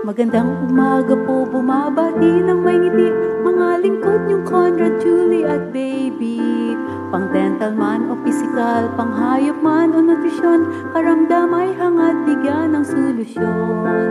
Magandang umaga po, bumabati ng may ngiti mga lingkod niyong Conrad, Julie at baby. Pang dental man o physical, pang hayop man o nutrisyon, karamdam ay hangad bigyan ng solusyon.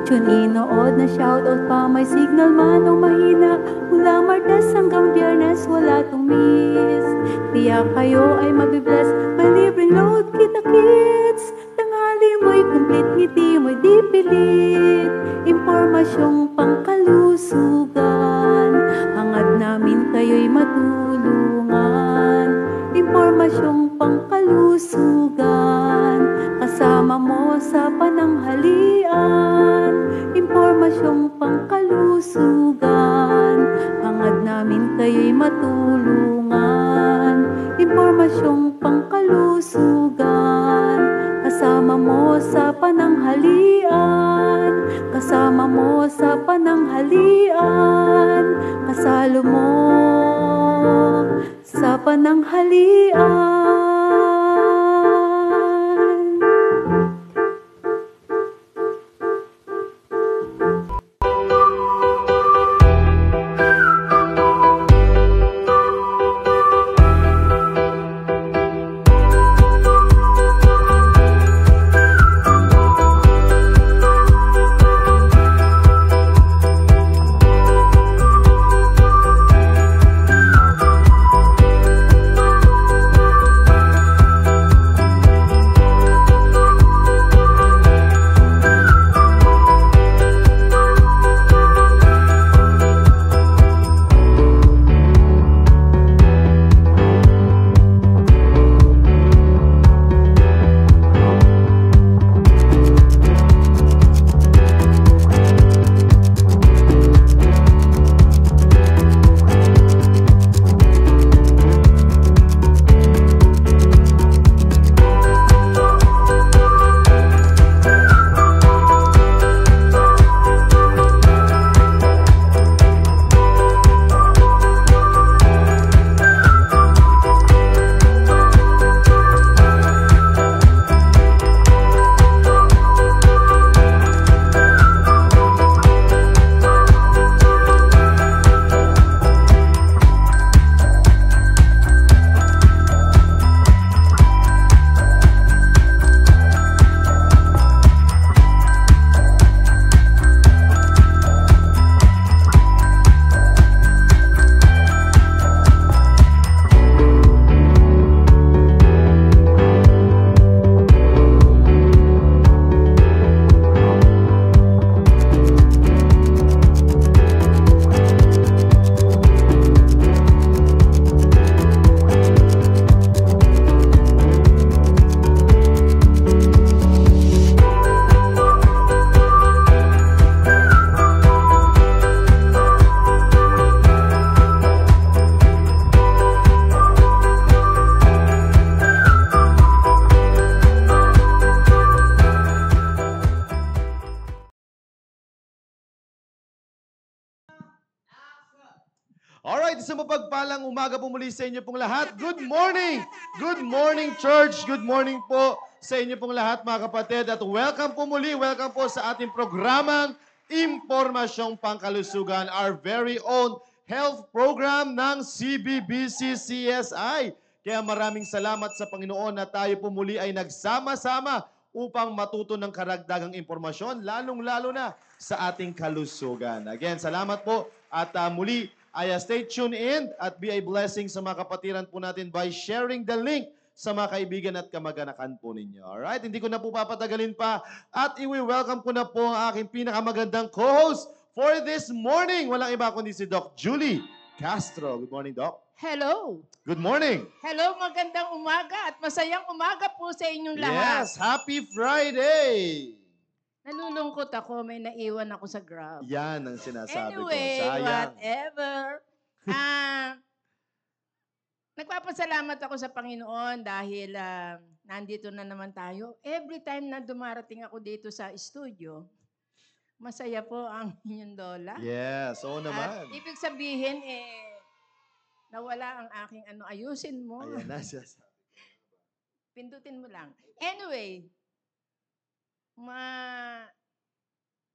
Tune in, nood na shoutout pa, may signal man o mahina, mula Martes hanggang Biyernes wala tong miss. Tiyak kayo ay mabibless, may libreng load kita kids. Tangali mo'y complete, ngiti mo'y di pilit. Impormasyong pangkalusugan, hangad namin kayo'y matulungan. Impormasyong pangkalusugan, kasama mo sa pananghalian. Impormasyong pangkalusugan, hangad namin kayo'y matulungan. Impormasyong pangkalusugan, kasama mo sa pananghalian. Kasama mo sa pananghalian, kasalo mo sa pananghalian. Alright, isang mapagpalang umaga po muli sa inyo pong lahat. Good morning! Good morning, church! Good morning po sa inyo pong lahat, mga kapatid. At welcome po muli, welcome po sa ating programang Impormasyong Pangkalusugan, our very own health program ng CBBC-CSI. Kaya maraming salamat sa Panginoon na tayo po muli ay nagsama-sama upang matuto ng karagdagang impormasyon, lalong-lalo na sa ating kalusugan. Again, salamat po at muli, stay tuned in at be a blessing sa mga kapatiran po natin by sharing the link sa mga kaibigan at kamag-anakan po ninyo. Alright? Hindi ko na po papatagalin pa at i-welcome ko na po ang aking pinakamagandang co-host for this morning. Walang iba kundi si Doc Julie Castro. Good morning, Doc. Hello. Good morning. Hello, magandang umaga at masayang umaga po sa inyong lahat. Yes, happy Friday! Nalulungkot ako, may naiwan ako sa Grab. Yan ang sinasabi Anyway, ko. Sayang. whatever. Nagpapasalamat ako sa Panginoon dahil nandito na naman tayo. Every time na dumarating ako dito sa studio, masaya po ang inyong lola. Yes, oo naman. At ibig sabihin, nawala ang aking ayusin mo. Ayan na siya. Pindutin mo lang. Anyway,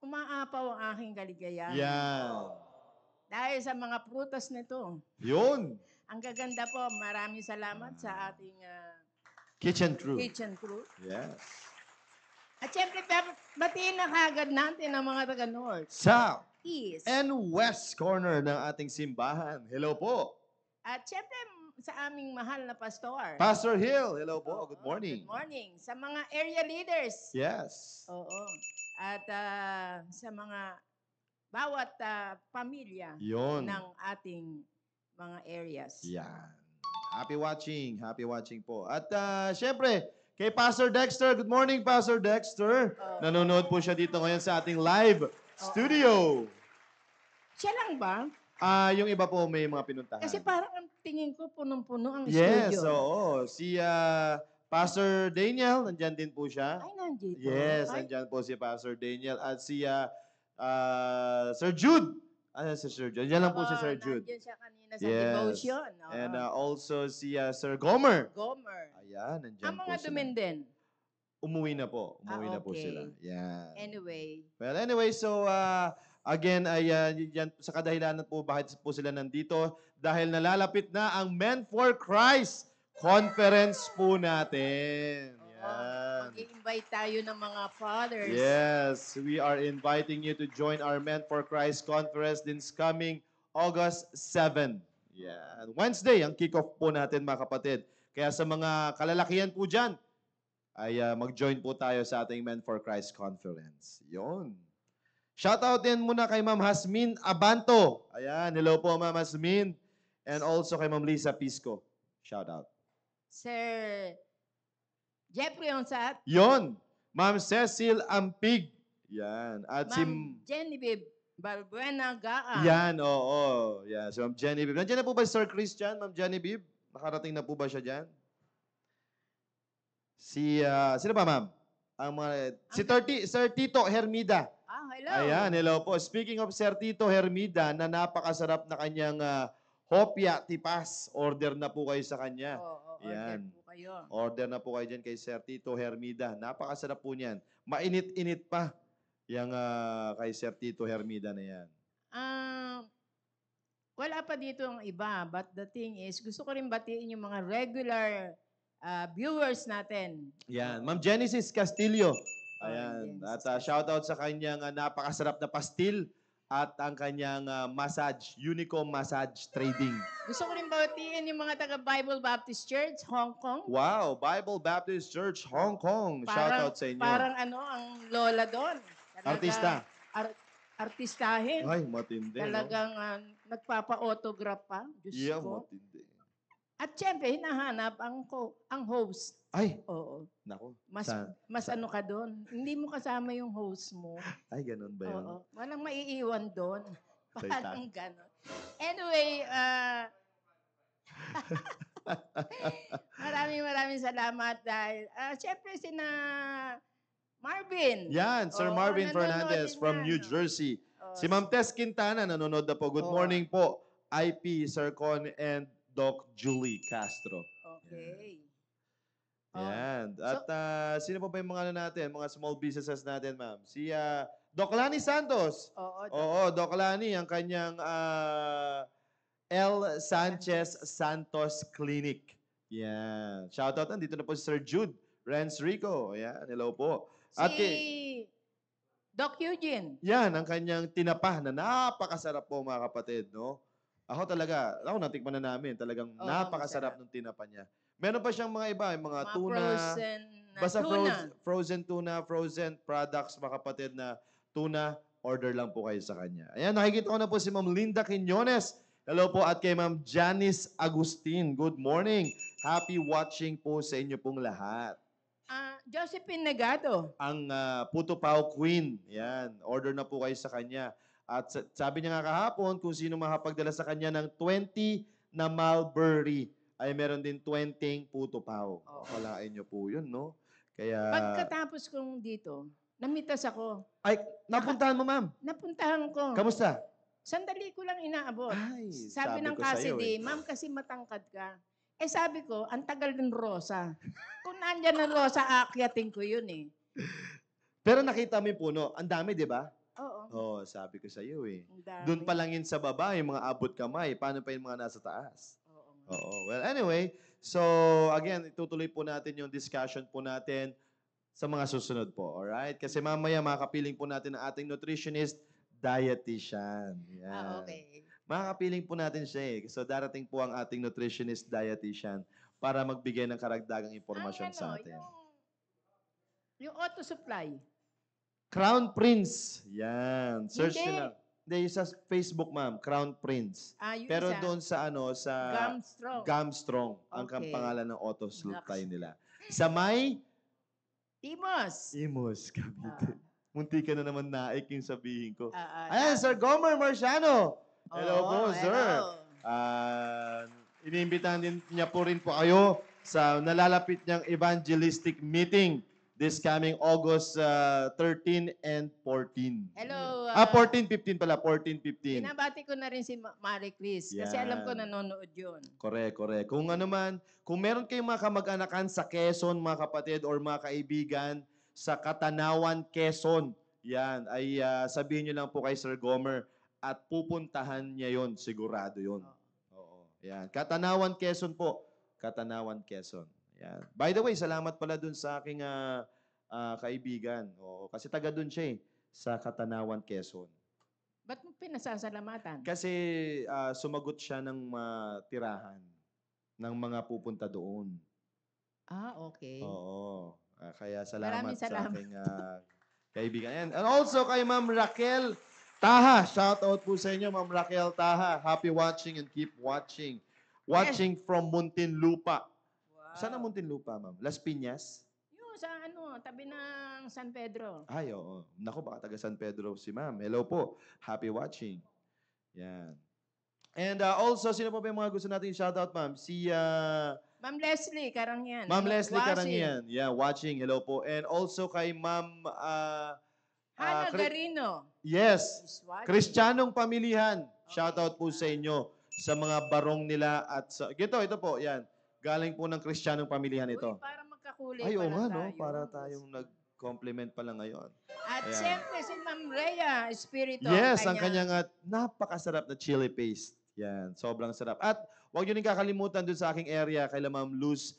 umaapaw ang aking kaligayahan. Yan. Dahil sa mga prutas nito. Yun. Ang gaganda po, maraming salamat sa ating Kitchen crew. kitchen crew. Yes. At syempre, batiin na kagad natin ang mga taga-North, South East. and West corner ng ating simbahan. Hello po. At syempre, sa aming mahal na pastor. Pastor Hill. Hello po. Good Oo, morning. Good morning. Sa mga area leaders. Yes. Oo. At sa mga bawat pamilya Yun. ng ating mga areas. Yan. Happy watching. Happy watching po. At syempre, kay Pastor Dexter. Good morning, Pastor Dexter. Oo. Nanonood po siya dito ngayon sa ating live studio. Siya lang ba? Yung iba po may mga pinuntahan. Kasi parang ang tingin ko punong-puno ang Yes, studio. oo. Si Pastor Daniel, nandyan din po siya. Ay, nandito. Yes, Ay, nandyan po si Pastor Daniel. At si Sir Jude. Si Sir Jude? Nandyan lang po si Sir Jude. Nandiyan siya kanina sa Yes. devotion. Oo. And also si Sir Gomer. Gomer. Ayan, nandyan Ang po mga sila. Dumenden. Umuwi na po. Umuwi na po okay. sila. Yan. Anyway. Well, anyway, so again, ay yan, sa kadahilanan po bakit po sila nandito dahil nalalapit na ang Men for Christ conference po natin. Yan. Mag-i-invite tayo ng mga fathers. Yes, we are inviting you to join our Men for Christ conference this coming August 7. Yan. Wednesday, ang kick-off po natin mga kapatid. Kaya sa mga kalalakihan po dyan, ay mag-join po tayo sa ating Men for Christ conference. Yon. Shoutout din muna kay Ma'am Hasmin Abanto. Ayan, hello po Ma'am Hasmin. And also kay Ma'am Lisa Pisco. Shoutout. Sir Jeffrey Onsat. Yon. Ma'am Cecil Ampig. Yan. At si... Ma'am Genevieve Balbuena Gaa. Yan, oo. Yan, si Ma'am Genevieve. Nandiyan na po ba si Sir Christian, Ma'am Genevieve? Nakarating na po ba siya dyan? Sino ba, Ma'am? Sir Tito Hermida. Hello. Ayan, hello po. Speaking of Sir Tito Hermida, na napakasarap na kanyang hopya tipas. Order na po kayo sa kanya. Oo, Yan. order po kayo. Order na po kayo dyan kay Sir Tito Hermida. Napakasarap po niyan. Mainit-init pa yung kay Sir Tito Hermida na yan. Wala pa dito ang iba, but the thing is, gusto ko rin batiin yung mga regular viewers natin. Yan. Ma'am Genesis Castillo. Oh, Ayan. Genesis At shoutout sa kanyang napakasarap na pastil at ang kanyang massage, Unico Massage Trading. Gusto ko rin batiin yung mga taga Bible Baptist Church, Hong Kong. Wow, Bible Baptist Church, Hong Kong. Shoutout sa inyo. Parang ang lola doon. Artista. Artistahin. Ay, matindi. Talagang nagpapa-autograph pa. Diyos Yeah, ko. matindi. At syempre, hinahanap ang host. Ay, Oo. nako. Mas ano ka doon. Hindi mo kasama yung host mo. Ay, ganun ba yun? Oo. Walang maiiwan doon. Salita. Parang gano'n. Anyway, maraming salamat dahil, syempre sina Marvin. Yan, Sir Oo, Marvin nanonood Fernandez din from yan. New Jersey. Oo. Si Ma'am Tess Quintana nanonood na po. Good Oo. morning po. IP, Sir Con, and Doc Julie Castro. Okay. Oh. Yan. At sino pa ba yung mga natin, mga small businesses natin, ma'am? Si Doc Lani Santos. Oo. Oo, Doc Lani, ang kanyang L. Sanchez Santos Clinic. Yan. Shoutout, nandito na po si Sir Jude Renz Rico. Yan, hello po. At Si Doc Eugene. yan, ang kanyang tinapa na napakasarap po mga kapatid, no? Ako natikman na namin. Talagang Oo, napakasarap masarap. ng tinapa niya. Meron pa siyang mga iba, yung mga Mga tuna. frozen na Basta tuna. frozen tuna, frozen products, mga kapatid na tuna, order lang po kayo sa kanya. Ayan, nakikita ko na po si Ma'am Linda Quiñones. Hello po at kay Ma'am Janice Agustin. Good morning. Happy watching po sa inyo pong lahat. Josephine Negado. Ang Puto Pao Queen. Yan, order na po kayo sa kanya. At sabi niya nga kahapon, kung sino makapagdala sa kanya ng 20 na mulberry, ay meron din 20 Puto Pao. Oo. Kalain niyo po yun, no? Kaya... Pagkatapos kong dito, namitas ako. Ay, napuntahan mo, ma'am. Napuntahan ko. Kamusta? Sandali ko lang inaabot. Ay, Sabi ng ko sa'yo, Cassidy, ma'am kasi matangkad ka. Sabi ko, ang tagal ng Rosa. Kung nandyan ng Rosa, aakyatin ko yun eh. Pero nakita mo yung puno. Ang dami, di ba? Oo. Oo, sabi ko sa iyo eh. Ang dami. Doon pa lang yun sa baba, yung mga abot kamay. Paano pa yung mga nasa taas? Oo nga. Oo. Well, anyway, so again, itutuloy po natin yung discussion po natin sa mga susunod po. Alright? Kasi mamaya makakapiling po natin ang ating nutritionist, dietitian. Yan. Okay. Makakapiling po natin siya eh. So darating po ang ating nutritionist, dietitian para magbigay ng karagdagang impormasyon Ang sa atin. yung auto supply. Crown Prince. Yan. Search Hindi. nyo lang. Hindi, yung sa Facebook, ma'am. Crown Prince. Yung Pero isa, doon sa ano, sa Gumstrong. Gumstrong, ang Okay. pangalan ng auto supply nila. Sa may Timos. Imus, Cavite. Munti ka na naman naik yung sabihin ko. Ah, Ayan, Sir Gomer Marciano. Hello Oo, po, sir. hello. Iniimbitahan din niya po rin po kayo sa nalalapit niyang evangelistic meeting this coming August 13 and 14. Hello. 14, 15 pala. 14, 15. Binabati ko na rin si Marie Chris kasi Yan. alam ko nanonood yun. Correct, correct. Kung ano man, kung meron kayong mga kamag-anakan sa Quezon, mga kapatid, or mga kaibigan, sa Katanawan, Quezon, yan, ay sabihin nyo lang po kay Sir Gomer at pupuntahan niya yon, sigurado yon. Oo, yan. Katanawan, Quezon po. Katanawan, Quezon. Yan. By the way, salamat pala dun sa aking kaibigan. Oo, kasi taga dun siya eh, sa Katanawan, Quezon. Ba't mo pinasasalamatan? Kasi sumagot siya ng tirahan ng mga pupunta doon. Okay. Oo. Kaya salamat, Maraming sa salamat. aking kaibigan. And also kay Ma'am Raquel Taha. Shout out po sa inyo, Ma'am Raquel Taha. Happy watching and keep watching. Watching from Muntinlupa. Wow. Saan ang Muntinlupa, Ma'am? Las Piñas? Yung sa tabi ng San Pedro. Ay, oo. Naku, baka taga San Pedro si Ma'am. Hello po. Happy watching. Yan. And also, sino po ba yung mga gusto natin shoutout, Ma'am? Si Ma'am Leslie Karangyan. Ma'am Leslie Washing. Karangian. Yeah, watching. Hello po. And also kay Ma'am Hana Garino. Yes. is watching. Kristiyanong Pamilihan. Shoutout po sa inyo sa mga barong nila at sa ito po, yan. Galing po ng Kristiyanong Pamilihan ito. Uy, para magkakulay Ay, oo pala nga, no? tayo. Para tayong nag-compliment pala ngayon. At Ayan. siyempre si Ma'am Rhea Espiritu. Yes, ang kanyang napakasarap na chili paste. Yan, sobrang sarap. At huwag nyo rin kakalimutan dun sa aking area, kay Ma'am Luz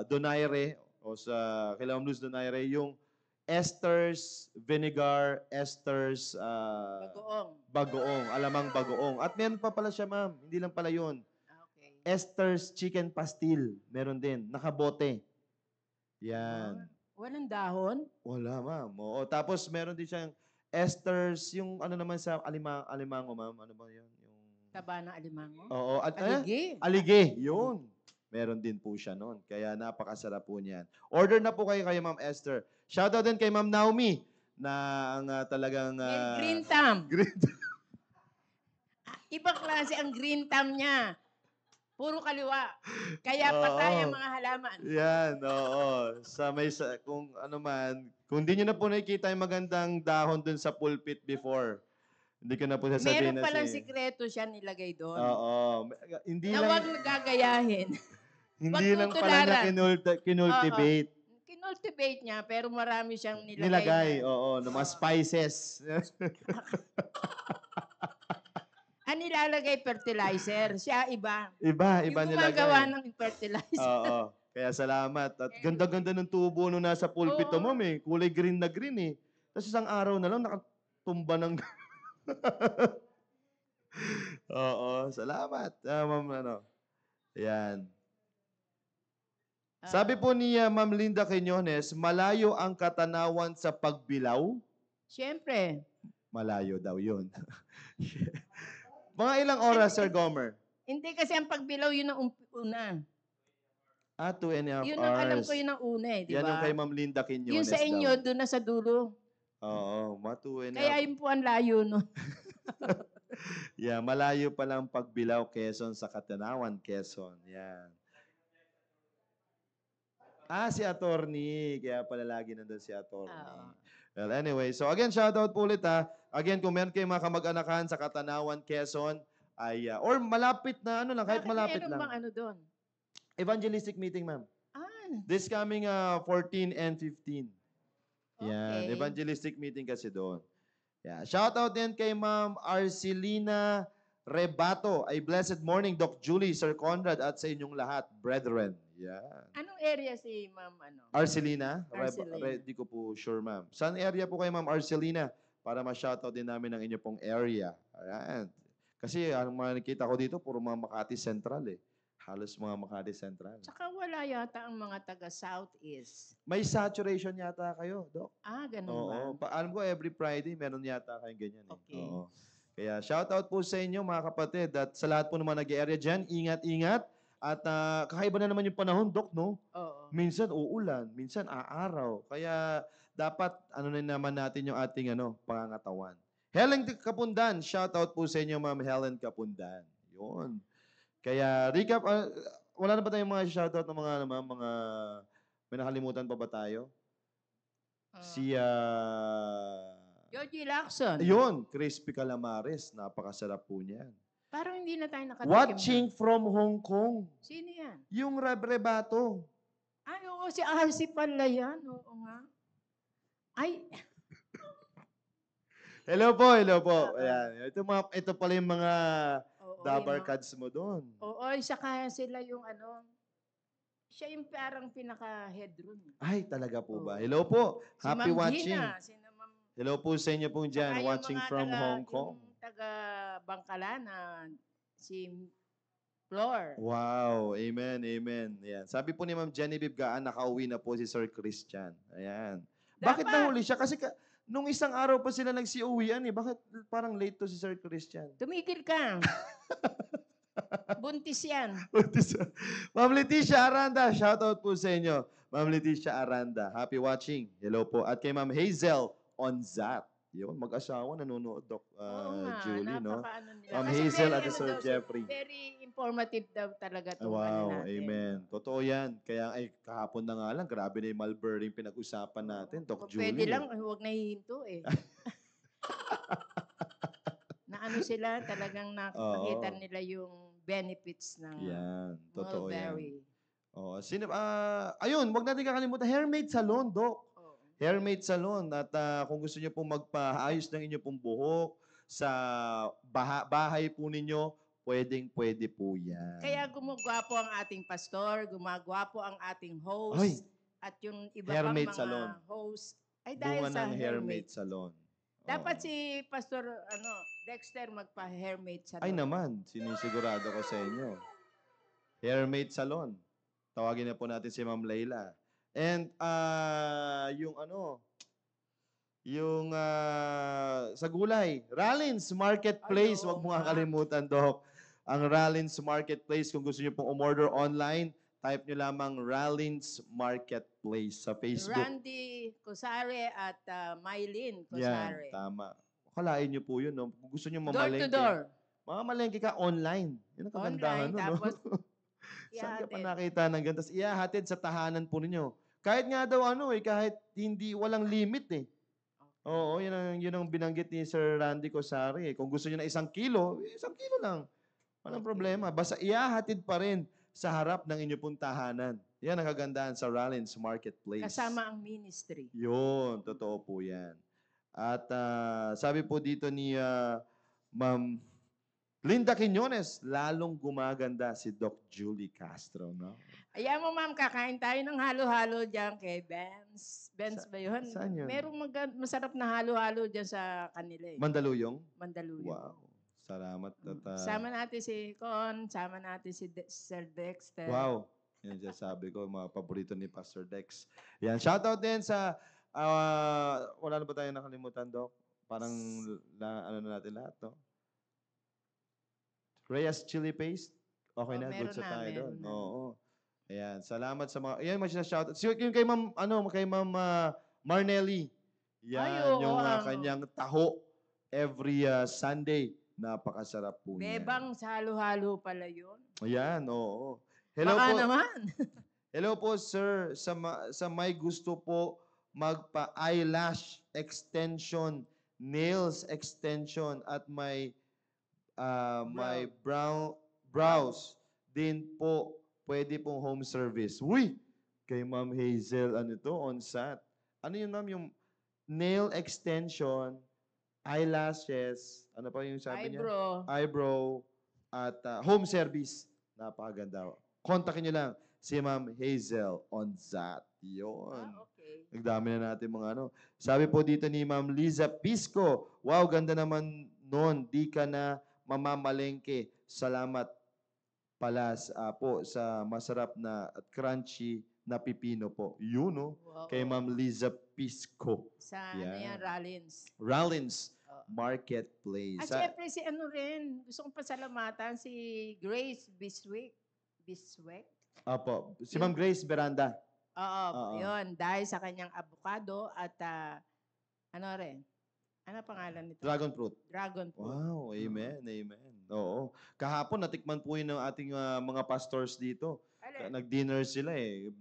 Donaire, o kay Ma'am Luz Donaire, yung Esther's Vinegar, Esther's Bagoong. Bagoong, alamang bagoong. At meron pa pala siya, ma'am. Hindi lang pala yun. Okay. Esther's Chicken Pastil, meron din. Nakabote. Yan. Walang dahon? Wala, ma'am. Oo. Tapos meron din siyang Esther's, yung ano naman sa alimango, ma'am. Ano ba yun? Yung... Taba ng alimango? Oo. At, Aligi? Alige. Yun. Meron din po siya noon. Kaya napakasarap po niyan. Order na po kayo kay Ma'am Esther. Shoutout din kay Ma'am Naomi na ang talagang... Green thumb. Green Ibang klase ang green thumb niya. Puro kaliwa. Kaya Oo. patay ang mga halaman. Yan, oo. Kung ano man, kung di nyo na po nakikita yung magandang dahon dun sa pulpit before, hindi ko na po sasabihin Meron na palang sikreto siya nilagay doon. Oo. Hindi Na lang, huwag nagagayahin. hindi lang pala niya tutularan. kinultivate. Kinultivate niya, pero marami siyang nilagay. Nilagay, na- oo, ng mga spices. Ang nilalagay fertilizer. Siya iba. iba Yung nilagay. gumagawa ng fertilizer. Oo. Kaya salamat. At ganda-ganda ng tubo nung nasa pulpito Oo. mo, eh. Kulay green na green, eh. Tapos isang araw na lang, nakatumba ng... Oo, salamat. Ma'am, Ayan. Sabi po ni Ma'am Linda Quinones, malayo ang Katanawan sa pagbilaw. Siyempre. Malayo daw yun. Mga ilang oras, Sir Gomer? Hindi kasi ang pagbilaw yun ang una. 2.5 Yun hours. ang alam ko yun ang una eh, di Yan yung ba? kay Ma'am Linda Quinones Yung sa inyo, daw. doon na sa dulo. Oo, mga 2.5. Kaya yun po ang layo nun. Yeah, malayo pa lang pagbilaw, Quezon sa Katanawan, Quezon. Yan. Si attorney. Kaya pala lagi nandun si attorney. Oo. Well, anyway. So again, shoutout po ulit ha. Again, kung meron kayong mga kamag-anakan sa Katanawan, Quezon, ay, or malapit na, kahit Bakit malapit meron lang. bang ano doon? Evangelistic meeting, ma'am. Ah, This coming 14 and 15. Yan, Okay. evangelistic meeting kasi doon. Yeah. Shoutout din kay Ma'am Arcelina Rebato. Ay blessed morning, Doc Julie, Sir Conrad, at sa inyong lahat, brethren. Yan. Anong area si Ma'am Arcelina? Arcelina. Di ko po sure, ma'am. Saan area po kayo, Ma'am Arcelina? Para ma-shoutout din namin ang inyo pong area. Ayan. Kasi ang mga nakita ko dito, puro mga Makati Central eh. Halos mga Makati Central. Tsaka wala yata ang mga taga-Southeast. May saturation yata kayo, Doc. Ganun Oo. ba? Alam ko every Friday meron yata kayong ganyan eh. Okay. Oo. Kaya shoutout po sa inyo mga kapatid at sa lahat po naman nag-area dyan, ingat-ingat. At kakaiba na naman yung panahon, Doc, no? Oo. Minsan uulan, minsan aaraw. Kaya dapat ano na naman natin yung ating pangangatawan. Helen Kapundan, shoutout po sa inyo Ma'am Helen Kapundan. Yun. Kaya recap, wala na ba tayong mga shoutout ng mga may nakalimutan pa ba tayo? Si Georgie Lacson. Ayun, Crispy Calamares, napakasarap po niyan. Parang hindi na tayo nakatikim. Watching from Hong Kong. Sino yan? Yung Rebato. Ay, oo, si RC pala yan. Oo nga. Ay, Hello po, hello po. Ayan. Ito pala yung mga oo. dabar cards mo doon. Oo, saka sila yung siya yung parang pinaka-head room. Ay, talaga po ba? Oo. Hello po. Si Happy Ma'am watching. Gina, si Ma'am Hello po sa inyo pong dyan, Saka yung watching mga from Hong Kong. Yung taga Bangkalana, si Flor. Wow, amen, amen. Ayan. Sabi po ni Ma'am Genevieve Gaan, nakauwi na po si Sir Christian. Ayan. Bakit Dapat. nahuli siya? Kasi nung isang araw pa sila nagsiuwian eh. Bakit parang late to si Sir Christian? Tumigil ka. Buntis yan. Ma'am Leticia Aranda, shoutout po sa inyo. Ma'am Leticia Aranda, happy watching. Hello po. At kay Ma'am Hazel Onzat. Yun, mag-asawa, nanonood, Doc Oo nga, Julie, no? napakaano nila. Ma'am Kasi Hazel very, at Sir daw, Jeffrey. Very informative daw talaga itong Wow, natin. amen. Totoo yan. Kaya kahapon na nga lang, grabe na yung Malbury pinag-usapan natin, Doc Kung Julie. pwede lang, huwag na hihinto eh. Na ano sila, talagang nakikita Oo. nila yung benefits ng Yan, totoo yan. mulberry. Oo. Ayun, wag natin kakalimutan, Hairmaid Salon, Doc. Oo. Hairmaid Salon. At kung gusto niyo pong magpaayos ng inyo pong buhok sa bahay po ninyo, pwedeng-pwede po yan. Kaya gumagwapo ang ating pastor, gumagwapo ang ating host, Ay, at yung iba Hairmaid pang mga Salon. host ay dahil bunga sa ng Hairmaid hairmaid. Salon. Dapat Oo. si Pastor Dexter magpa-hairmaid salon. Ay naman, sinisigurado ko sa inyo. Hairmaid Salon. Tawagin na po natin si Ma'am Layla. And yung sa gulay, Rollins Marketplace. Ay, oo Huwag mo nga nga. kalimutan, Doc. Ang Rollins Marketplace, kung gusto niyo pong umorder online, type niyo lamang Rollins Marketplace sa Facebook. Randy Cosare at Mylene Yan, Cosare. tama. Kalain niyo po yun, no? Kung gusto niyo Door to mamalengke. door. Mamamalengke ka online. Yun ang kagandahan Online, nun, tapos no? Saan ka pa ihatid. nakita ng ganito? Tapos ihahatid sa tahanan po ninyo. Kahit nga daw kahit walang limit eh. Oo, yun ang binanggit ni Sir Randy Cosare. Kung gusto niyo na 1 kilo, 1 kilo lang. Walang problema. Basta ihahatid pa rin sa harap ng inyong pong tahanan. Yan ang kagandahan sa Rollins Marketplace. Kasama ang ministry. Yun, totoo po yan. At sabi po dito ni Ma'am Linda Quiñones, lalong gumaganda si Doc Julie Castro, no? Ayan mo, ma'am, kakain tayo ng halo-halo dyan kay Benz. Benz ba yun? saan yun? Merong masarap na halo-halo dyan sa kanila eh. Mandaluyong? Mandaluyong. Wow. Salamat. At, Sama natin si Con, sama natin si Sir Dexter. wow. Yan dyan sabi ko, mga paborito ni Pastor Dex. Yan, shoutout din sa, wala na ba tayo nakalimutan, Doc? Parang, ano na natin lahat, no? Reyes Chili Paste. Okay na, good meron sa na, tayo doon. meron na. Oo. Ayan, salamat sa mga, ayan, shoutout. Yung kay Ma'am, kay Ma'am Marnelly. Yan, Ay, oo, yung ang- kanyang taho every Sunday. Napakasarap po niya. Bebang sa halo-halo pala yun. Ayan, oo. Hello Baka po. naman. Hello po, sir. Sa may gusto po magpa-eyelash extension, nails extension, at may brows din po, pwede pong home service. Uy! Kay Ma'am Hazel, on-sat. Ano yun, ma'am? Yung nail extension, eyelashes, ano pa yung sabi niya? Eyebrow. Eyebrow, at home service. Napakaganda. Kontakin niyo lang si Ma'am Hazel Onzat. Yun. Okay. Nagdami na natin mga ano. Sabi po dito ni Ma'am Liza Pisco, wow, ganda naman noon. Di ka na mamamalengke. Salamat pala po sa masarap na at crunchy na pipino po. Yun, no? Oo. Kay Ma'am Liza Pisco. Sa Yan. Rollins. Rollins Oo. Marketplace. At syempre si ano rin, gusto kong pasalamatan si Grace Biswick. Biswick? Apo, si Ma'am Grace Veranda. Oo, Oo. yun. Dahil sa kanyang avocado at ano rin, ano pangalan nito? Dragon fruit. Dragon fruit. Wow, amen, amen. Oo. Kahapon, natikman po yun ng ating mga pastors dito. Alin? Nag-dinner sila eh.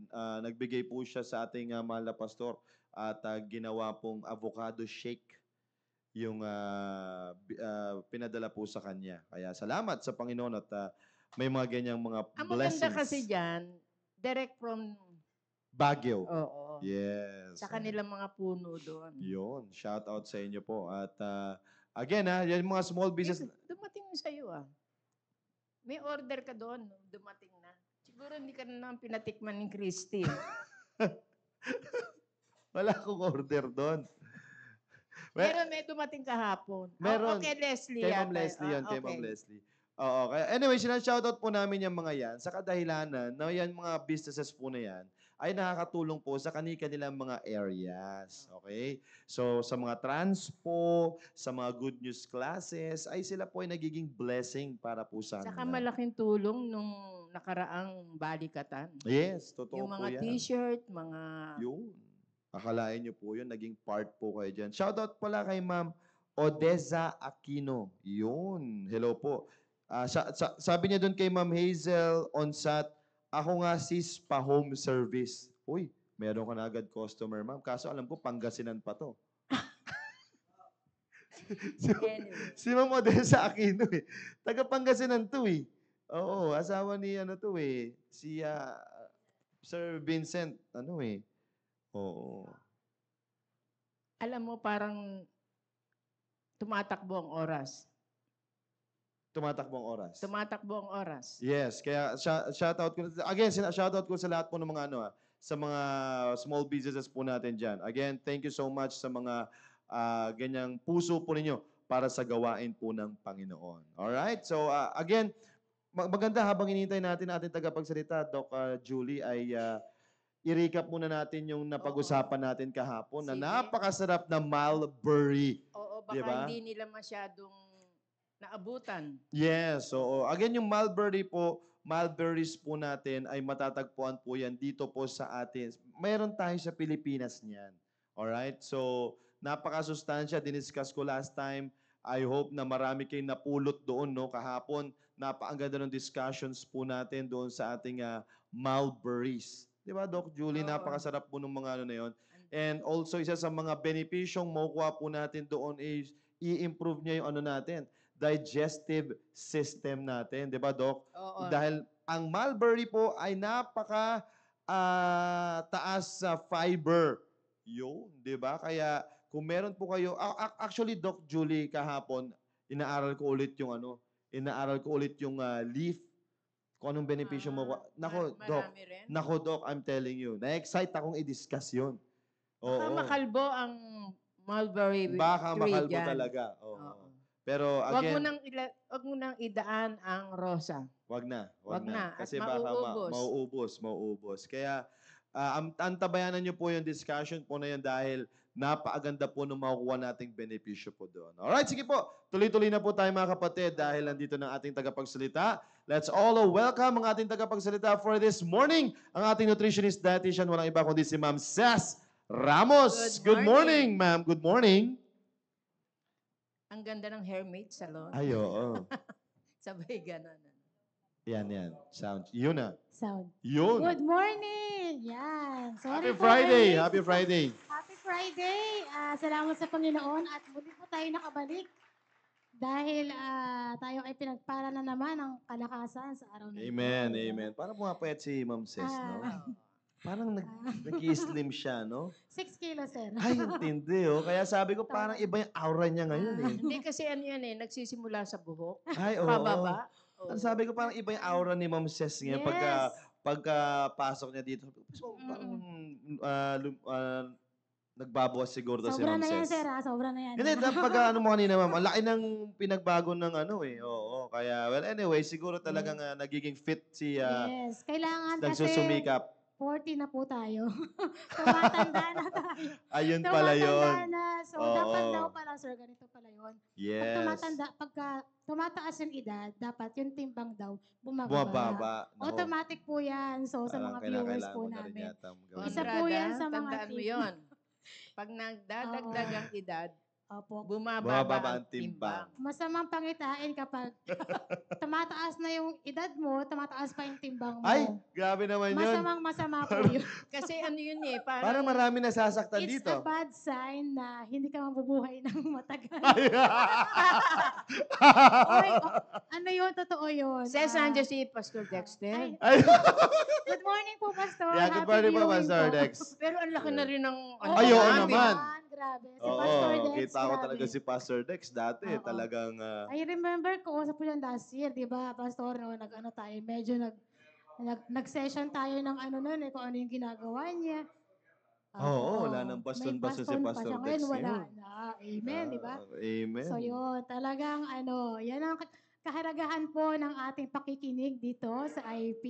Nagbigay po siya sa ating mahal na pastor at ginawa pong avocado shake yung pinadala po sa kanya. Kaya salamat sa Panginoon at may mga ganyang mga Ang blessings. maganda kasi dyan, direct from Baguio. Oo. Yes. Sa kanilang mga puno doon. Yun. Shout out sa inyo po. At again, yan yung mga small business. Dumating sa iyo May order ka doon, dumating na. Siguro hindi ka na naman pinatikman ni Christy. Wala akong order doon. Pero may dumating kahapon. Meron. Okay, Leslie. Kay Ma'am yata. Leslie yun, kay Okay. Ma'am Leslie. Oo. Kaya anyway, sinashoutout po namin yung mga yan sa kadahilanan na yan mga businesses po na yan ay nakakatulong po sa kanilang mga areas. Okay? So, sa mga transpo, sa mga good news classes, ay sila po ay nagiging blessing para po sa Saka kanila. malaking tulong nung nakaraang balikatan. Yes, totoo Yung po mga yan. t-shirt, mga... Yun. Akalain niyo po yun, naging part po kayo dyan. Shoutout pala kay Ma'am Odessa Aquino. Yun. Hello po. Sabi niya doon kay Ma'am Hazel Onsat, ako nga sis pa home service. Uy, meron ka na agad customer, ma'am. Kaso alam ko, Pangasinan pa to. Anyway. Si Ma'am Odessa Aquino eh. Taga Pangasinan to eh. Oo, asawa ni ano to eh. Si Sir Vincent, ano eh. Oo. Alam mo, parang tumatakbo ang oras. Tumatakbong oras. Tumatakbo ang oras. Yes, kaya shoutout ko. Again, shoutout ko sa lahat po ng mga sa mga small businesses po natin dyan. Again, thank you so much sa mga ganyang puso po ninyo para sa gawain po ng Panginoon. Alright? So, again, maganda habang hinihintay natin ating tagapagsalita, Doc Julie, ay i-recap muna natin yung napag-usapan natin kahapon na Sige. napakasarap na mulberry. Oo, baka Diba? hindi nila masyadong naabutan. Yes, so again yung mulberries po natin ay matatagpuan po yan dito po sa atin. Mayroon tayo sa Pilipinas niyan. Alright? So, napakasustansya, diniscuss ko last time. I hope na marami kayong napulot doon, no? Kahapon, napakaganda ng discussions po natin doon sa ating mulberries. Di ba, Doc Julie? Oo. Napakasarap po ng mga ano na yun. And also, isa sa mga benepisyong makukuha po natin doon is i-improve niya yung ano natin, digestive system natin, 'di ba, Doc? Oo. Dahil ang mulberry po ay napaka taas sa fiber. 'Yun, 'di ba? Kaya kung meron po kayo, actually Doc Julie kahapon, inaaral ko ulit yung leaf. Kung anong benepisyo mo. Nako, Doc. Marami rin. Nako, Doc, I'm telling you. Na-excite akong i-discuss 'yun. Baka makalbo ang mulberry Baka tree makalbo dyan. talaga. Oo. Oo. Pero Wag again, mo nang idaan ang rosa. wag na. Wag na. Kasi At baka mauubos. mauubos. Kaya antabayanan niyo po yung discussion po na yan dahil napakaganda po ng makukuha nating benepisyo po doon. Alright, sige po. Tuloy-tuloy na po tayo mga kapatid dahil nandito ng ating tagapagsalita. Let's all welcome ang ating tagapagsalita for this morning. Ang ating nutritionist dietitian, walang iba kundi si Ma'am Sas Ramos. Good morning. Ma'am. Good morning. Ang ganda ng hairmate salon. Ay, oo. Sabay ganon. Yan. Sound. Yun na. Sound. Yun. Good morning! Yan. Happy Sorry po, Friday. Ernest. Happy Friday. Happy Friday! Salamat sa Panginoon at muli po tayo nakabalik dahil tayo ay pinagpala na naman ng kalakasan sa araw na ito. Amen. Para pumapayat si Ma'am Ses, no? Parang nag-i-slim siya, no? 6 kilos, sir. Ay, intindi, oh. Kaya sabi ko, parang iba yung aura niya ngayon, eh. Hindi kasi ano yan eh, nagsisimula sa buhok. Ay, oo. Pababa. Ang sabi ko, parang iba yung aura ni Ma'am Ses ngayon Yes. pagka-pasok niya dito. So, parang nagbabawas siguro daw si Sobra Ma'am na yan, Ses. sir, ha? Sobra na yan. Hindi, pag ano mo kanina, ma'am, ang laki ng pinagbago ng ano eh. Oo, kaya, well, anyway, siguro talagang nagiging fit si Yes. Kailangan kasi nagsusumikap. 40 na po tayo. Tumatanda na tayo. Ayun pala yun. Tumatanda na. So, Oo. dapat daw pala, sir, ganito pala yun. Yes. Pagka tumataas yung edad, dapat yung timbang daw bumababa. Bumababa. Naku, Automatic po yan. So, sa parang mga viewers kinakailangan po mo na rin namin. yata gawin. Isa yun. po yan sa mga Tandaan mo tip. yon. Pag nagdadagdag ang edad, Opo. bumababa ang timbang. Masamang pangitain kapag tumataas na yung edad mo, tumataas pa yung timbang mo. Ay, grabe naman yun. Masamang masama po yun. Kasi ano yun eh, Parang parang marami nasasaktan It's dito. a bad sign na hindi ka mabubuhay ng matagal. Ay, Oy, ano yun? Totoo yun. Says nandiyan si Pastor Dexter. Ay, Good morning po, Pastor. yeah, good Happy morning po, viewing Pastor po. Dex. Pero ang laki na rin ng Ay, oo namin. naman. Grabe. Si Pastor Oo, Dex, kita ko grabe. talaga si Pastor Dex dati. Oo. Talagang, I remember ko, usap po yan last year, di ba, Pastor, no, nag-ano tayo, medyo nag-session tayo ng ano nun, kung ano yung ginagawa niya. Oo, wala nang baston-baston si May Pastor baston pa siya. Dex Ngayon, wala ngayon. na. Amen, di ba? Amen. So yun, talagang ano, yan ang kahalagahan po ng ating pakikinig dito sa IP.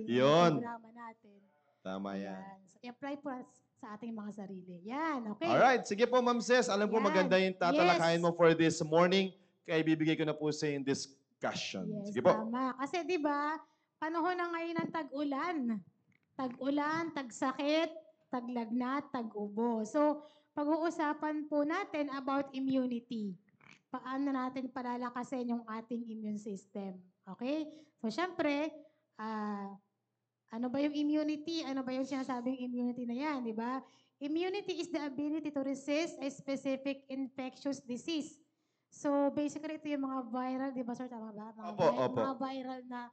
Yun. Programa natin. Tama yan. Ayan. So, i-apply po sa ating mga sarili. Yan, okay. Alright, sige po Ma'am Ses. Alam ko Yan. maganda yung tatalakayin Yes. mo for this morning. Kaya ibibigay ko na po sa yung discussion. Yes, Sige po. tama. Kasi 'di ba, panahon na ngayon ng tag-ulan. Tag-ulan, tag-sakit, taglagnat, tag-ubo. So, pag-uusapan po natin about immunity. Paano natin palalakasin yung ating immune system. Okay? So, syempre, ano ba yung immunity? Ano ba yung sinasabing immunity na yan, di ba? Immunity is the ability to resist a specific infectious disease. So, basically, ito yung mga viral, di ba, sir? Tama ba? Opo. Mga viral na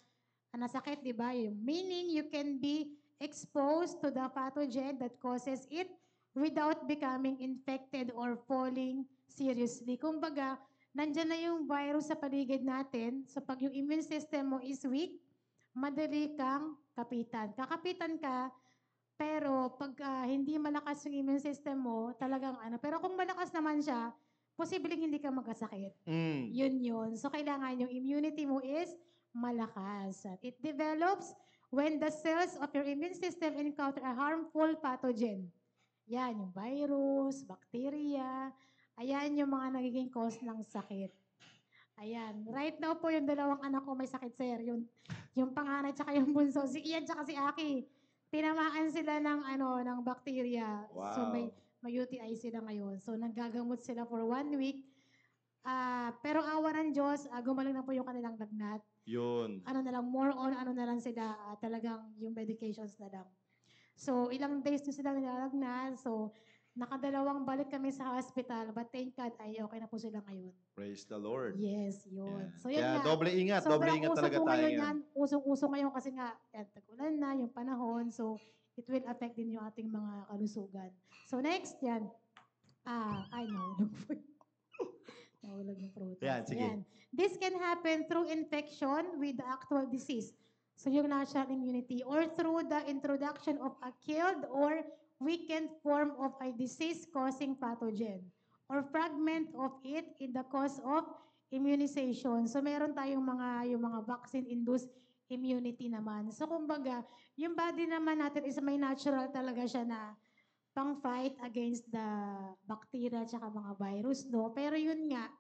nasakit, di ba? Yung meaning you can be exposed to the pathogen that causes it without becoming infected or falling seriously. Kumbaga, nandyan na yung virus sa paligid natin. So, pag yung immune system mo is weak, madali kang kapitan. Kakapitan ka, pero pag hindi malakas yung immune system mo, talagang ano. Pero kung malakas naman siya, posibleng hindi ka magkasakit. Yun. So, kailangan yung immunity mo is malakas. It develops when the cells of your immune system encounter a harmful pathogen. Yan, yung virus, bacteria. Ayan yung mga nagiging cause ng sakit. Ayan. Right now po, yung dalawang anak ko may sakit, sir. Yung panganay tsaka yung bunso. Si Ian tsaka si Aki. Tinamaan sila ng bacteria. Wow. So, may UTI sila ngayon. So, naggagamot sila for 1 week. Pero awa ng Diyos, gumaling na po yung kanilang lagnat. Yun. More on na lang sila, talagang yung medications na lang. So, ilang days na sila nilalagnat. So, nakadalawang balik kami sa hospital. But thank God, ay okay na po sila ngayon. Praise the Lord. Yes, yun. Yan. So, yun Kaya nga. doble ingat Sobrang talaga uso po tayo ngayon ngayon. yan. Usong-uso ngayon kasi nga, tag-ulan na, yung panahon. So, it will affect din yung ating mga kalusugan. So, next, yan. Nahulog po. Nahulog yung protein. Yan, sige. This can happen through infection with the actual disease. So, yung natural immunity. Or through the introduction of a killed or weakened form of a disease-causing pathogen. Or fragment of it in the cause of immunization. So, meron tayong yung mga vaccine-induced immunity naman. So, kumbaga, yung body naman natin is may natural talaga siya na pang-fight against the bacteria at mga virus, no? Pero yun nga,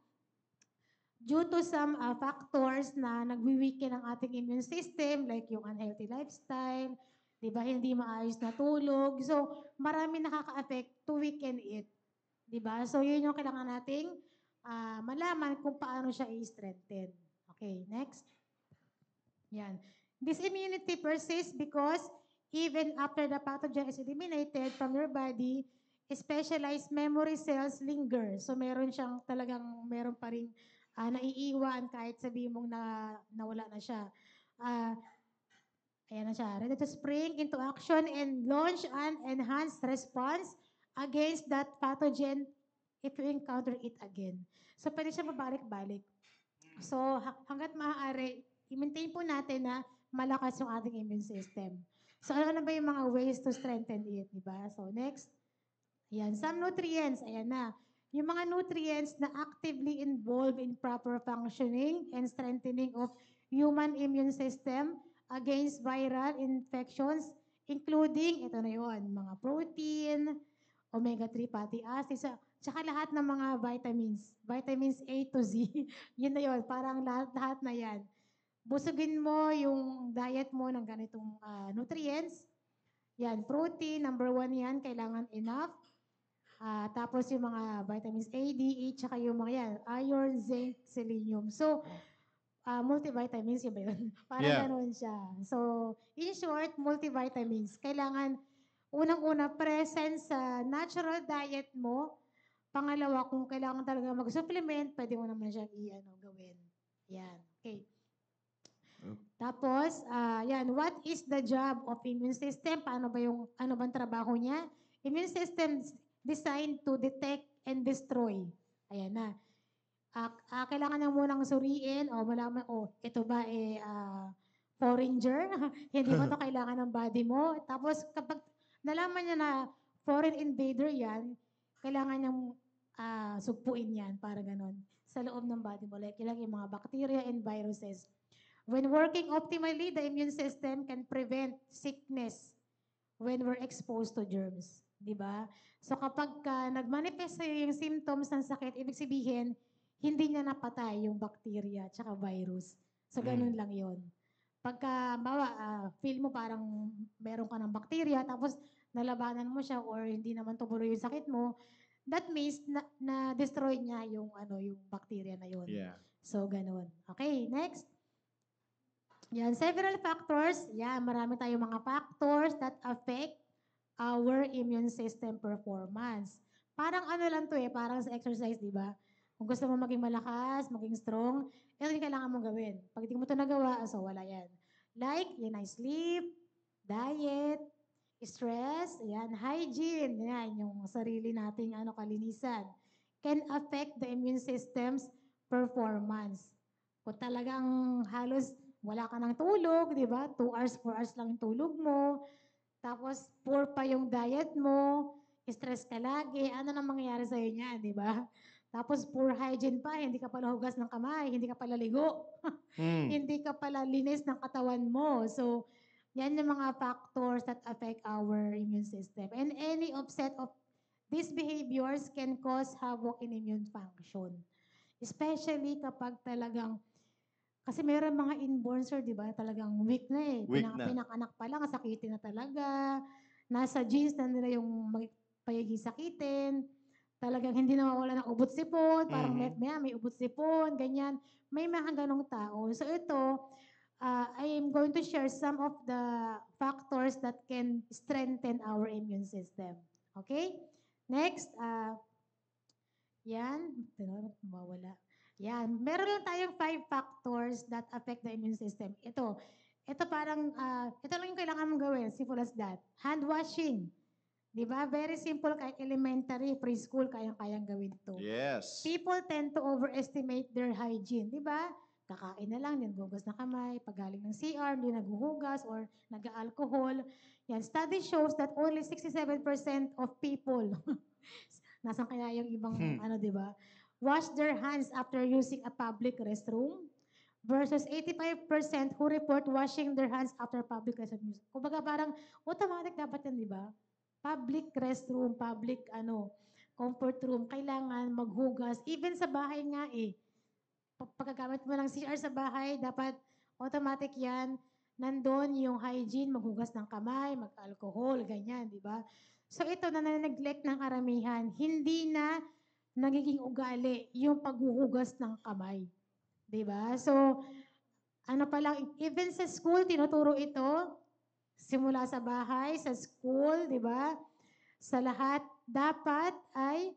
due to some factors na nagwi-weaken ang ating immune system, like yung unhealthy lifestyle, di ba, hindi maayos na tulog. So, marami nakaka-affect to weaken it. Di ba? So, yun yung kailangan nating malaman kung paano siya i-strengthen. Okay, next. Yan. This immunity persists because even after the pathogen is eliminated from your body, specialized memory cells linger. So, meron pa ring naiiwan kahit sabihin mong nawala na siya. Ayan na siya. Ready to spring into action and launch an enhanced response against that pathogen if you encounter it again. So, pwede siya mabalik-balik. So, hanggat maaari, i-maintain po natin na malakas yung ating immune system. So, ano ba yung mga ways to strengthen it, di ba? So, next. Ayan, some nutrients. Ayan na. Yung mga nutrients na actively involved in proper functioning and strengthening of human immune system against viral infections, including, ito na yun, mga protein, omega-3 fatty acids, tsaka lahat ng mga vitamins. Vitamins A to Z. Yun na yun. Parang lahat na yan. Busugin mo yung diet mo ng ganitong nutrients. Yan, protein, number 1 yan, kailangan enough. Tapos yung mga vitamins A, D, E, tsaka yung mga yan, iron, zinc, selenium. So, multivitamins, yun ba yun? Parang Yeah. gano'n siya. So, in short, multivitamins. Kailangan, unang-una, present sa natural diet mo. Pangalawa, kung kailangan talaga mag-supplement, pwede mo naman siyang gawin. Yan. Okay. Tapos, yan, what is the job of immune system? Paano ba yung, ano bang trabaho niya? Immune system designed to detect and destroy. Ayan na. Kailangan nang munang suriin o malaman, ito ba foreigner? Hindi mo to kailangan ng body mo. Tapos, kapag nalaman niya na foreign invader yan, kailangan niyang sugpuin yan, para ganon, sa loob ng body mo. Like, yung mga bacteria and viruses. When working optimally, the immune system can prevent sickness when we're exposed to germs. Di ba? So kapag nag-manifest sa'yo yung symptoms ng sakit, ibig sabihin, hindi niya napatay yung bacteria at virus. So ganun lang yon. Pagka, feel mo parang meron ka ng bacteria, tapos nalabanan mo siya or hindi naman tumuloy yung sakit mo, that means na-destroy niya yung, yung bacteria na yon. Yeah. So ganun. Okay, next. Yan, several factors. Yan, marami tayong mga factors that affect our immune system performance. Parang ano lang to parang sa exercise, di ba? Kung gusto mo maging malakas, maging strong, ito yung kailangan mong gawin. Pag hindi mo ito nagawa, so wala yan. Like, yan ay sleep, diet, stress, yan, hygiene, yan, yung sarili nating kalinisan, can affect the immune system's performance. Kung talagang halos wala ka ng tulog, di ba? 2 hours, 4 hours lang yung tulog mo. Tapos, poor pa yung diet mo. Stress ka lagi. Ano nang mangyayari sa'yo niyan, di ba? Tapos, poor hygiene pa. Hindi ka pala hugas ng kamay. Hindi ka pala ligo. Hindi ka pala linis ng katawan mo. So, yan yung mga factors that affect our immune system. And any upset of these behaviors can cause havoc in immune function. Especially kapag talagang kasi meron mga inborn, sir, di ba? Talagang weak na Weak na. Pinakanak pa lang, sakitin na talaga. Nasa genes na nila yung pagiging sakitin. Talagang hindi na mawala ng ubot-sipon. Parang may ubot-sipon, ganyan. May mga ganong tao. So ito, I am going to share some of the factors that can strengthen our immune system. Okay? Next, yan. Mawala. Yan. Meron lang tayong 5 factors that affect the immune system. Ito parang, ito lang yung kailangan mong gawin. Simple as that. Hand washing. Di ba? Very simple, kahit elementary, preschool, kayang-kayang gawin ito. Yes. People tend to overestimate their hygiene. Di ba? Kakain na lang, naghugas na kamay, pagaling ng CR, hindi naghuhugas or nag-alcohol. Yan. Study shows that only 67% of people, nasan kaya yung ibang, di ba? Wash their hands after using a public restroom versus 85% who report washing their hands after public restroom. Kumbaga parang automatic dapat yan, di ba? Public restroom, public comfort room, kailangan maghugas. Even sa bahay nga pagkagamit mo ng CR sa bahay, dapat automatic yan. Nandun yung hygiene, maghugas ng kamay, mag-alcohol, ganyan, di ba? So ito na neglect ng karamihan. Hindi na nagiging ugali yung paghuhugas ng kamay. Diba? So, pa lang, even sa school, tinuturo ito. Simula sa bahay, sa school, diba? Sa lahat, dapat ay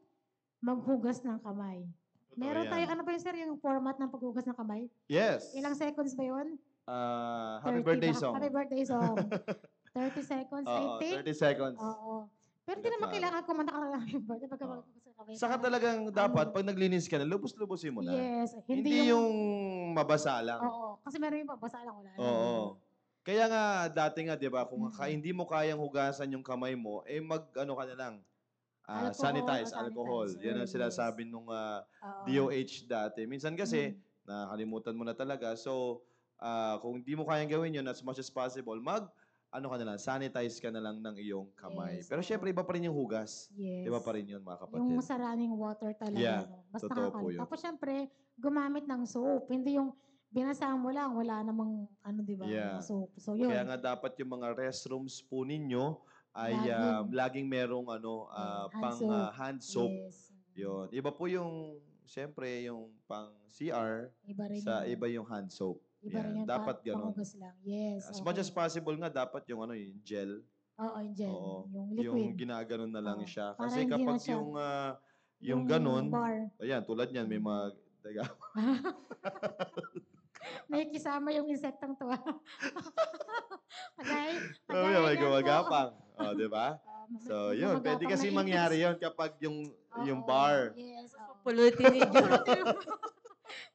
maghugas ng kamay. Meron tayo, ano ba yun, sir, yung format ng paghugas ng kamay? Yes. Ilang seconds ba yun? Happy 30 birthday ba? song. Happy birthday song. 30 seconds, I Oo, think. 30 seconds. Oo. Pero hindi naman Claro. kailangan kumanta ka ng happy birthday pagka Oo. magpapasal kami. Saka Parang, talagang dapat, ano, pag naglinis ka na, lubos-lubosin mo na. yes, Hindi yung mabasa lang. oo, kasi meron yung pabasa lang, wala lang, di ba? Oo. Kaya nga, dati nga, di ba, kung Mm. hindi mo kayang hugasan yung kamay mo, ano ka na lang, Alcohol o alcohol. Yan ang sanitizer, sinasabi nung Oo. DOH dati. Minsan kasi, Mm. nakalimutan mo na talaga. So, kung hindi mo kayang gawin yun as much as possible, ano ka na lang, sanitize ka na lang ng iyong kamay. Yes, Pero oo. syempre, iba pa rin yung hugas. Yes. Iba pa rin yun, mga Yung kapatid. sa running water talaga, Yeah, no? Basta totoo po yun. Tapos syempre, gumamit ng soap. Hindi yung binasaan mo lang, wala namang, di ba, Yeah. mga soap. So, yun. Kaya nga dapat yung mga restrooms po ninyo ay laging merong hand soap. Yes. Yun. Iba po yung, siyempre, yung pang CR, Iba rin iba yung hand soap. Iba rin Yan. yung Dapat ganun. panghugas lang. Yes. As much as possible nga, dapat yung yung gel. Oo, yung gel. Oo. Yung Yung liquid. ginaganon na lang Oo. siya. Para Kasi hindi na kapag siya- yung ganon, bar. ayan, tulad niyan, may mga, teka, Nakikisama yung insektong to. Kagaya may niyan po. gumagapang. O, di ba? May So, yun. Pwede gumagapang kasi na ipis. mangyari yun kapag yung Oo, bar. Yes. oo. Pulutin ni John.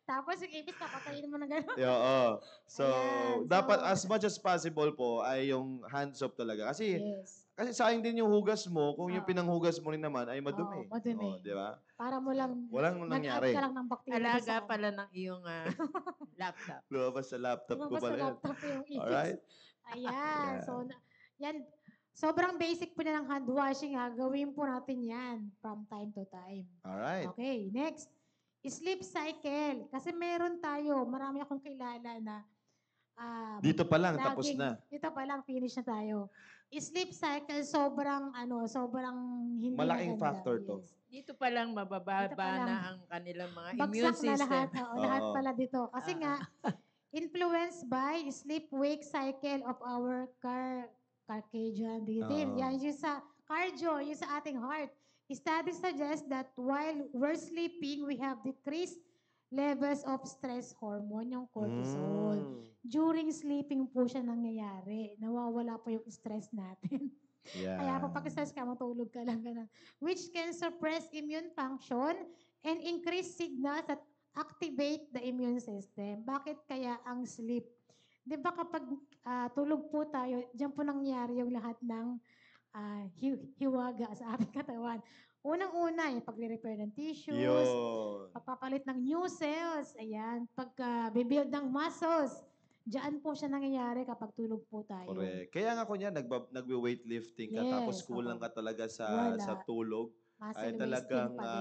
Tapos yung ipis, papatayin mo na gano'n. Yeah, oo. So, Ayan, dapat so- as much as possible po ay yung hand soap talaga. Kasi Yes. sayang din yung hugas mo kung yung Oo. pinanghugas mo rin naman ay madumi. Oo, madumi. Oo, di ba? Para mo lang, Walang nag-add nangyari. ka lang ng bacteria. Alaga pala ng iyong laptop. Lumabas sa laptop ko Lumabas sa pala yan. laptop yung ipis. Alright? Ayan. Yeah. So, yan. Sobrang basic po na ng hand washing ha. Gawin po natin yan from time to time. Alright. Okay, next. Sleep cycle. Kasi meron tayo, marami akong kilala na Dito pa lang, tapos na. Dito pa lang, finish na tayo. Sleep cycle, sobrang hindi Malaking maganda. factor to. Yes. Dito pa lang mabababa Dito pa lang. na ang kanilang mga immune Bagsak na system. lahat. Lahat Oo. pala dito. Kasi nga, influenced by sleep-wake cycle of our circadian rhythm. Oo. Yan yung sa cardio, yung sa ating heart. Studies suggest that while we're sleeping, we have decreased levels of stress hormone, yung cortisol. During sleeping po siya nangyayari. Nawawala po yung stress natin. Yeah. Kaya pag stress ka, matulog ka lang ganun. Which can suppress immune function and increase signals that activate the immune system. Bakit kaya ang sleep? Di ba kapag tulog po tayo, diyan po nangyayari yung lahat ng hiwaga sa ating katawan. Unang-una, yung pagre-repair ng tissues, Yun. pagpapalit ng new cells, ayan, pagka-build ng muscles. Diyan po siya nangyayari kapag tulog po tayo. Correct. Kaya nga kunya, nagwe-weightlifting ka, Yes, tapos kulang oo. ka talaga Wala. sa tulog, Muscle ay wasting talagang pa din.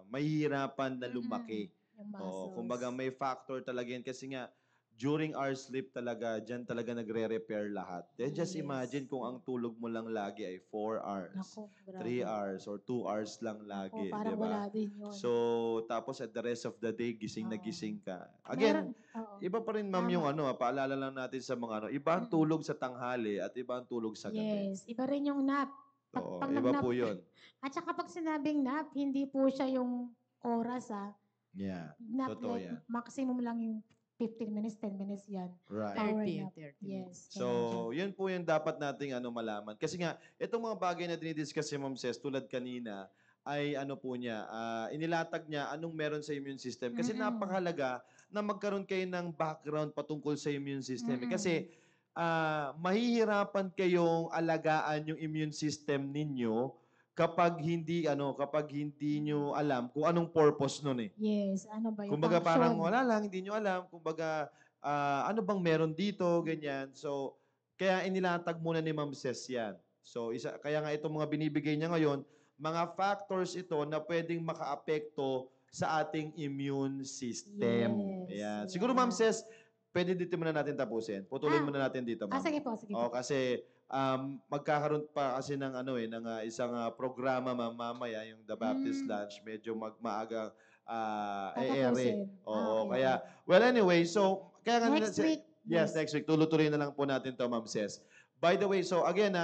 mahihirapan na lumaki. Yung Oo, muscles. kumbaga may factor talaga yan kasi nga during our sleep talaga, dyan talaga nagre-repair lahat. Then just Yes. imagine kung ang tulog mo lang lagi ay 4 hours, Naku, grabe. 3 hours, or 2 hours lang lagi, Naku, di parang ba? wala din yun. So, tapos at the rest of the day, gising na Oo. gising ka. Again, oo. iba pa rin ma'am Tama. yung paalala lang natin sa mga iba ang tulog sa tanghali at iba ang tulog sa gabi. Yes, iba rin yung nap. Oo, Pag iba nag-nap po yun. At saka pag sinabing nap, hindi po siya yung oras Yeah, Nap totoo like yan. maximum lang yung 15 minutes, 10 minutes yan. Right. Power 30, nap. 30 Yes. So, yun po yung dapat nating malaman. Kasi nga, itong mga bagay na dinidiscuss si Ma'am Ces, tulad kanina, ay po niya, inilatag niya anong meron sa immune system. Kasi napakahalaga na magkaroon kayo ng background patungkol sa immune system. Kasi mahihirapan kayong alagaan yung immune system ninyo kapag hindi nyo alam kung anong purpose nun eh. Yes, ano ba yung Kumbaga function? parang wala lang, hindi nyo alam. Kumbaga, ano bang meron dito, ganyan. So, kaya inilatag muna ni Ma'am Ces yan. So, kaya nga itong mga binibigay niya ngayon, mga factors ito na pwedeng makaapekto sa ating immune system. Yes, Ayan. ayan. Siguro Ma'am Ces, pwede dito muna natin tapusin. Putulin muna natin dito, Ma'am. Sige po, sige po. Kasi magkakaroon pa kasi ng isang programa mamaya yung The Baptist Lunch, medyo maagang ere. Tatapusin. Oo, Okay. kaya well anyway, so kaya nga Next week. Yes, next week tuloy-tuloy na lang po natin 'to, Ma'am Ces. By the way, so again,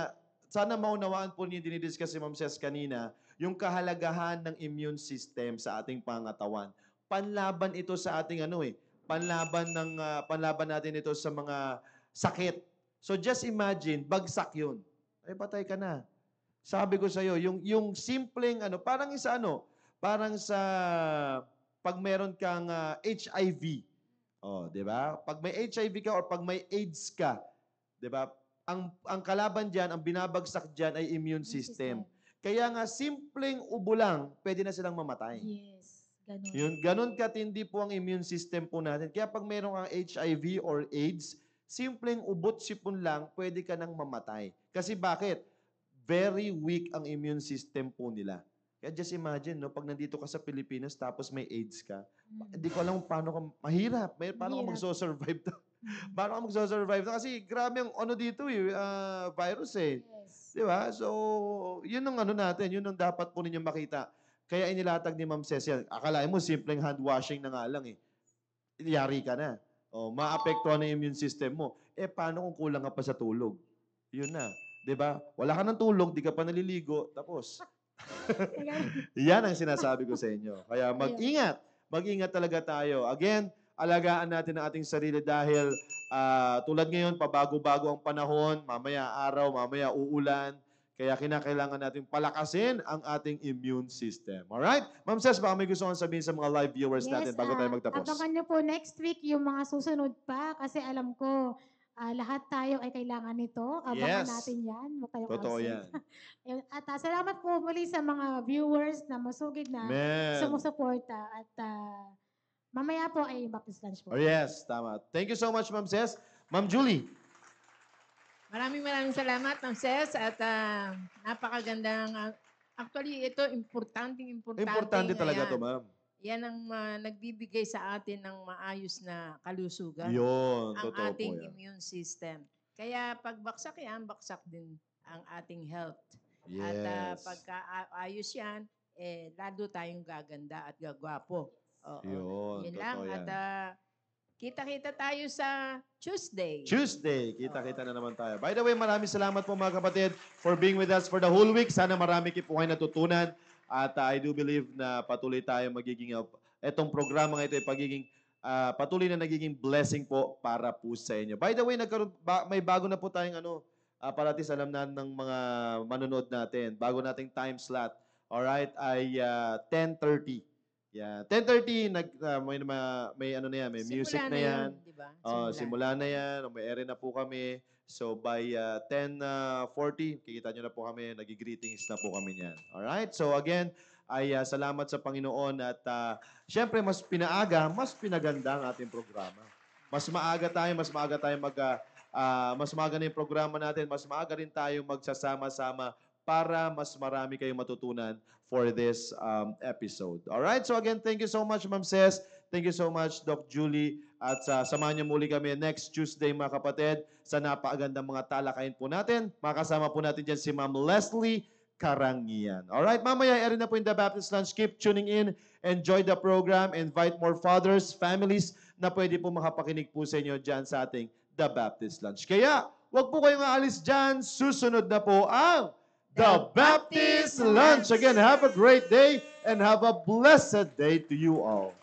sana maunawaan po niyo dinidiscuss si Ma'am Ces kanina, yung kahalagahan ng immune system sa ating pangatawan. Panlaban ito sa ating panlaban natin ito sa mga sakit. So just imagine, bagsak yun. Ay, patay ka na. Sabi ko sa iyo, yung simpleng parang sa pag meron kang HIV. Oh, 'di ba? Pag may HIV ka or pag may AIDS ka, 'di ba? Ang kalaban diyan, ang binabagsak diyan ay immune system. Kaya nga simpleng ubo lang, pwede na silang mamatay. Yes. Ganun. Ganun katindi po ang immune system po natin. Kaya pag meron kang HIV or AIDS, simpleng ubot sipon lang, pwede ka nang mamatay. Kasi bakit? Very weak ang immune system po nila. Kaya just imagine, no, pag nandito ka sa Pilipinas tapos may AIDS ka, hindi ko alam paano ka, mahirap. Paano ka magso-survive to? Paano ka magso-survive to? Kasi grabe ang dito virus eh. Yes. Di ba? So, yun ang natin, yun ang dapat po ninyo makita. Kaya inilatag ni Ma'am Cecil, akalain mo, simpleng hand washing na nga lang eh. Yari ka na. O, maapektuhan na yung immune system mo. Paano kung kulang ka pa sa tulog? Yun na. 'Di ba? Wala ka ng tulog, di ka pa naliligo, tapos. Yan ang sinasabi ko sa inyo. Kaya mag-ingat. Mag-ingat talaga tayo. Again, alagaan natin ang ating sarili dahil tulad ngayon, pabago-bago ang panahon, mamaya araw, mamaya uulan. Kaya kinakailangan natin palakasin ang ating immune system. Alright? Ma'am Ces, baka may gusto kong sabihin sa mga live viewers natin bago tayo magtapos. Abangan nyo po next week yung mga susunod pa kasi alam ko lahat tayo ay kailangan nito. Abangan natin yan. Huwag kayong Totoo absent. yan. At salamat po muli sa mga viewers na masugid na sumusuporta. At mamaya po ay Baptist Lunch po. Oh yes, tama. Thank you so much, Ma'am Ces. Ma'am Julie. Maraming salamat, Ma'am Ces, at napakagandang, actually, ito, importante. Importante talaga to, ma'am. Yan ang nagbibigay sa atin ng maayos na kalusugan. Yun, ang totoo ating po yan. immune system. Kaya pag baksak yan, baksak din ang ating health. Yes. At pagka ayos yan, lalo tayong gaganda at gagwapo. Oo. Yun, lang. totoo yan. At kita-kita tayo sa Tuesday. Kita-kita na naman tayo. By the way, maraming salamat po mga kapatid for being with us for the whole week. Sana marami po kayo natutunan. At I do believe na patuloy tayo magiging, etong programa ito ay patuloy na nagiging blessing po para po sa inyo. By the way, may bago na po tayong parating alam na ng mga manonood natin. Bago nating time slot. Alright, ay 10:30. Yeah, 10:30 may music na yan. Diba? Simula na yan, may ere na po kami. So by 10:40, kikita nyo na po kami, nagigreetings na po kami niyan. Alright? So again, ay salamat sa Panginoon at syempre mas pinaaga, mas pinaganda ang ating programa. Mas maaga na yung programa natin, mas maaga rin tayo magsasama-sama para mas marami kayong matutunan for this episode. Alright? So again, thank you so much, Ma'am Ces. Thank you so much, Doc Julie. At samahan niyo muli kami next Tuesday, mga kapatid, sa napakagandang mga talakayin po natin. Makasama po natin dyan si Ma'am Leslie Karangian. Alright, mamaya, erin na po yung The Baptist Lunch. Keep tuning in. Enjoy the program. Invite more fathers, families na pwede po makapakinig po sa inyo dyan sa ating The Baptist Lunch. Kaya, wag po kayong aalis dyan. Susunod na po ang The Baptist Lunch. Again, have a great day and have a blessed day to you all.